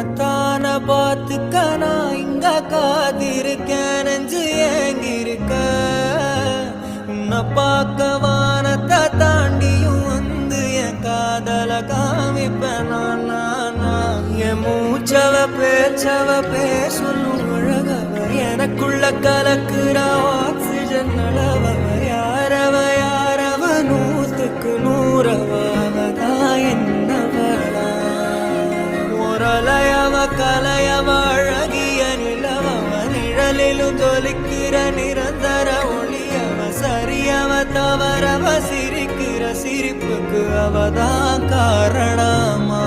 உன்னத்தான பார்த்துக்க நான் இங்க காத்திருக்கேன் நெஞ்சு ஏங்கிருக்க உன்னை பார்க்க வானத்தை தாண்டியும் வந்து என் காதல காமிப்பேன் நான் என் மூச்சவ பேச்சவ பேசணும் அழகவ எனக்குள்ள கலக்குற ஆக்சிஜன் அளவ யாரவ நூத்துக்கு நூறவதான் என்னவளா ஒரலையவ கலையவ அழகிய நிலவவ நிழலிலும் ஜொலிக்கிற நிரந்தர ஒளியவ சரியவ தவறவ சிரிக்கிற சிரிப்புக்கு அவதான் காரணமா